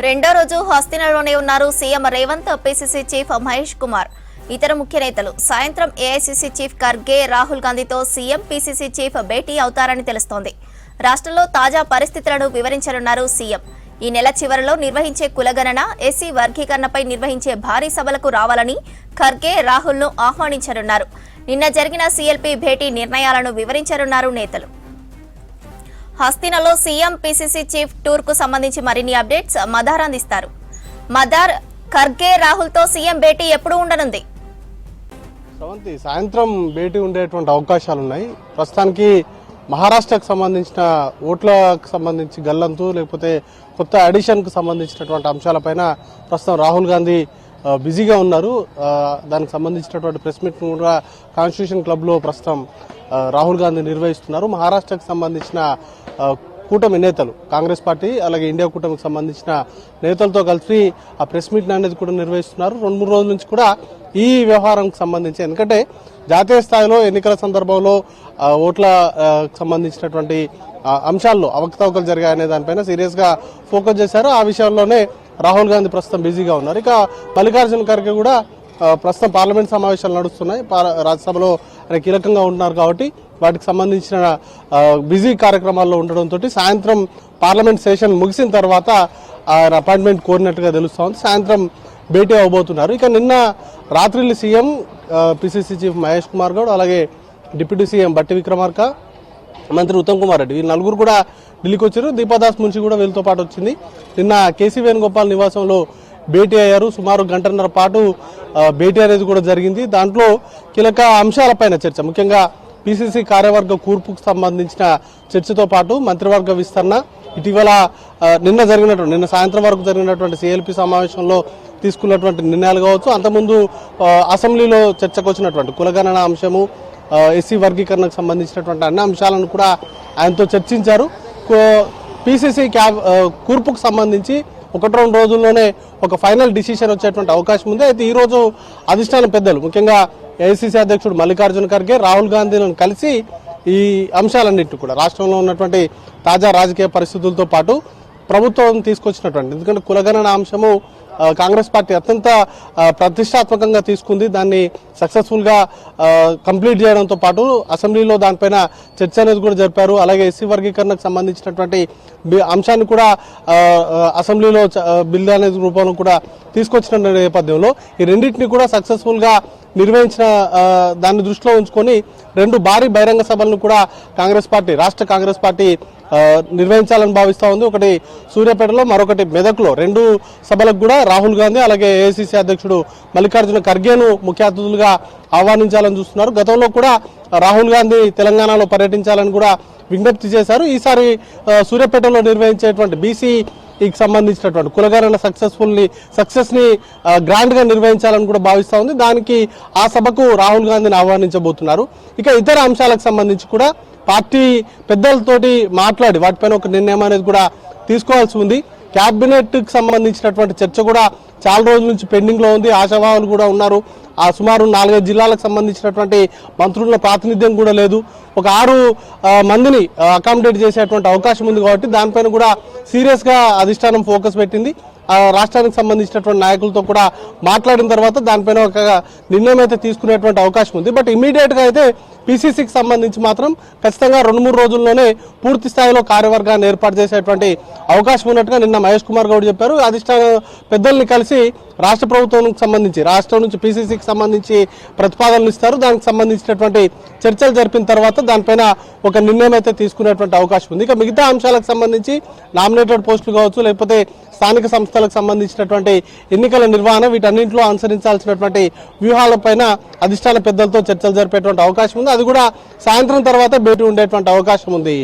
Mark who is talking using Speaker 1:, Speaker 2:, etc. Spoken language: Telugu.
Speaker 1: రెండో రోజు హస్తినలోనే ఉన్నారు CM Revanth, PCC chief Mahesh Kumar, ఇతర ముఖ్య నేతలు. సాయంత్రం ఏఐసీసీ చీఫ్ ఖర్గే, రాహుల్ గాంధీతో సీఎం, పీసీసీ చీఫ్ భేటీ అవుతారని తెలుస్తోంది. రాష్ట్రంలో తాజా పరిస్థితులను వివరించనున్నారు సీఎం. ఈ నెల చివరిలో నిర్వహించే కులగణన, ఎస్సీ వర్గీకరణపై నిర్వహించే భారీ సభలకు రావాలని ఖర్గే, రాహుల్ను ఆహ్వానించనున్నారు. నిన్న జరిగిన సీఎల్పీ భేటీ నిర్ణయాలను వివరించనున్నారు నేతలు. హస్తినలో సీఎం, పీసీసీ చీఫ్ టూర్ కు సంబంధించి మరిన్ని అప్డేట్స్ మదార్ అందిస్తారు. మదార్, ఖర్గే, రాహుల్ తో సీఎం భేటీ ఎప్పుడు ఉండనుంది?
Speaker 2: సాయంత్రం భేటీ ఉండేటువంటి అవకాశాలు ఉన్నాయి. ప్రస్తుతానికి మహారాష్ట్రకు సంబంధించిన ఓట్లకు సంబంధించి గల్లంతు, లేకపోతే కొత్త అడిషన్కు సంబంధించినటువంటి అంశాలపైన ప్రస్తుతం రాహుల్ గాంధీ బిజీగా ఉన్నారు. దానికి సంబంధించినటువంటి ప్రెస్ మీట్ కూడా కాన్స్టిట్యూషన్ క్లబ్లో ప్రస్తుతం రాహుల్ గాంధీ నిర్వహిస్తున్నారు. మహారాష్ట్రకు సంబంధించిన కూటమి నేతలు, కాంగ్రెస్ పార్టీ అలాగే ఇండియా కూటమికి సంబంధించిన నేతలతో కలిసి ఆ ప్రెస్ మీట్ అనేది కూడా నిర్వహిస్తున్నారు. 2-3 రోజుల నుంచి కూడా ఈ వ్యవహారంకి సంబంధించి, ఎందుకంటే జాతీయ స్థాయిలో ఎన్నికల సందర్భంలో ఓట్ల సంబంధించినటువంటి అంశాల్లో అవకతవకలు జరిగాయనే దానిపైన సీరియస్ గా ఫోకస్ చేశారు. ఆ విషయంలోనే రాహుల్ గాంధీ ప్రస్తుతం బిజీగా ఉన్నారు. ఇక మల్లికార్జున ఖర్గే కూడా ప్రస్తుతం పార్లమెంట్ సమావేశాలు నడుస్తున్నాయి. రాజ్యసభలో ఆయన కీలకంగా ఉంటున్నారు కాబట్టి వాటికి సంబంధించిన బిజీ కార్యక్రమాల్లో ఉండడంతో సాయంత్రం పార్లమెంట్ సెషన్ ముగిసిన తర్వాత ఆయన అపాయింట్మెంట్ కోరినట్టుగా తెలుస్తోంది. సాయంత్రం భేటీ అవబోతున్నారు. ఇక నిన్న రాత్రి CM, PCC chief Mahesh Kumar Goud, అలాగే డిప్యూటీ సీఎం బట్టి విక్రమార్క, మంత్రి ఉత్తమ్ కుమార్ రెడ్డి, వీళ్ళు నలుగురు కూడా ఢిల్లీకి వచ్చారు. దీపాదాస్ మున్షి కూడా వీళ్ళతో పాటు వచ్చింది. నిన్న కేసీ వేణుగోపాల్ నివాసంలో భేటీ అయ్యారు. సుమారు 1.5 గంటల పాటు భేటీ అనేది కూడా జరిగింది. దాంట్లో కీలక అంశాలపైన చర్చ, ముఖ్యంగా పిసిసి కార్యవర్గ కూర్పుకు సంబంధించిన చర్చతో పాటు మంత్రివర్గ విస్తరణ, ఇటీవల నిన్న సాయంత్రం వరకు జరిగినటువంటి సిఎల్పి సమావేశంలో తీసుకున్నటువంటి నిర్ణయాలు కావచ్చు, అంతకుముందు అసెంబ్లీలో చర్చకు వచ్చినటువంటి కులగణన అంశము, ఎస్సీ వర్గీకరణకు సంబంధించినటువంటి అన్ని అంశాలను కూడా ఆయనతో చర్చించారు. పిసిసి కూర్పుకు సంబంధించి 1-2 రోజుల్లోనే ఒక ఫైనల్ డిసిషన్ వచ్చేటువంటి అవకాశం ఉంది. అయితే ఈ రోజు అధిష్టాన పెద్దలు, ముఖ్యంగా ఏఐసీసీ అధ్యక్షుడు మల్లికార్జున ఖర్గే, రాహుల్ గాంధీలను కలిసి ఈ అంశాలన్నింటి కూడా రాష్ట్రంలో ఉన్నటువంటి తాజా రాజకీయ పరిస్థితులతో పాటు ప్రభుత్వం తీసుకొచ్చినటువంటి, ఎందుకంటే కులగణన అంశము కాంగ్రెస్ పార్టీ అత్యంత ప్రతిష్టాత్మకంగా తీసుకుంది. దాన్ని సక్సెస్ఫుల్ గా కంప్లీట్ చేయడంతో పాటు అసెంబ్లీలో దానిపైన చర్చ అనేది కూడా జరిపారు. అలాగే ఎస్సీ వర్గీకరణకు సంబంధించినటువంటి అంశాన్ని కూడా అసెంబ్లీలో బిల్ అనేది రూపంలో కూడా తీసుకొచ్చిన నేపథ్యంలో ఈ రెండింటినీ కూడా సక్సెస్ఫుల్ గా నిర్వహించిన దాన్ని దృష్టిలో ఉంచుకొని 2 భారీ బహిరంగ సభలను కూడా రాష్ట్ర కాంగ్రెస్ పార్టీ నిర్వహించాలని భావిస్తా ఉంది. ఒకటి సూర్యాపేటలో, మరొకటి మెదక్లో. 2 సభలకు కూడా రాహుల్ గాంధీ అలాగే ఏఐసీసీ అధ్యక్షుడు మల్లికార్జున ఖర్గేను ముఖ్య అతిథులుగా ఆహ్వానించాలని చూస్తున్నారు. గతంలో కూడా రాహుల్ గాంధీ తెలంగాణలో పర్యటించాలని కూడా విజ్ఞప్తి చేశారు. ఈసారి సూర్యాపేటలో నిర్వహించేటువంటి బీసీకి సంబంధించినటువంటి కులగణన సక్సెస్ ని గ్రాండ్ గా నిర్వహించాలని కూడా భావిస్తా ఉంది. దానికి ఆ సభకు రాహుల్ గాంధీని ఆహ్వానించబోతున్నారు. ఇక ఇతర అంశాలకు సంబంధించి కూడా పార్టీ పెద్దలతోటి మాట్లాడి వాటిపైన ఒక నిర్ణయం అనేది కూడా తీసుకోవాల్సి ఉంది. క్యాబినెట్ కి సంబంధించినటువంటి చర్చ కూడా చాలా రోజుల నుంచి పెండింగ్ లో ఉంది. ఆశావాహులు కూడా ఉన్నారు. ఆ సుమారు 4-5 జిల్లాలకు సంబంధించినటువంటి మంత్రుల ప్రాతినిధ్యం కూడా లేదు. ఒక 6 మందిని అకామిడేట్ చేసేటువంటి అవకాశం ఉంది కాబట్టి దానిపైన కూడా సీరియస్ గా అధిష్టానం ఫోకస్ పెట్టింది. రాష్ట్రానికి సంబంధించినటువంటి నాయకులతో కూడా మాట్లాడిన తర్వాత దానిపైన ఒక నిర్ణయం అయితే తీసుకునేటువంటి అవకాశం ఉంది. బట్ ఇమీడియట్ గా అయితే పిసిసికి సంబంధించి మాత్రం ఖచ్చితంగా 2-3 రోజుల్లోనే పూర్తి స్థాయిలో కార్యవర్గాన్ని ఏర్పాటు చేసేటువంటి అవకాశం ఉన్నట్టుగా నిన్న మహేష్ కుమార్ గౌడ్ చెప్పారు. అధిష్టాన పెద్దల్ని కలిసి రాష్ట్ర ప్రభుత్వానికి సంబంధించి, రాష్ట్రం నుంచి పిసిసికి సంబంధించి ప్రతిపాదనలు ఇస్తారు. దానికి సంబంధించినటువంటి చర్చలు జరిపిన తర్వాత దానిపైన ఒక నిర్ణయం అయితే తీసుకునేటువంటి అవకాశం ఉంది. ఇక మిగతా అంశాలకు సంబంధించి నామినేటెడ్ పోస్టులు కావచ్చు, లేకపోతే స్థానిక సంస్థలకు సంబంధించినటువంటి ఎన్నికల నిర్వహణ, వీటన్నింటిలో అనుసరించాల్సినటువంటి వ్యూహాలపైన అధిష్టాన పెద్దలతో చర్చలు జరిపేటువంటి అవకాశం ఉంది. అది కూడా సాయంత్రం తర్వాత భేటీ ఉండేటువంటి అవకాశం ఉంది.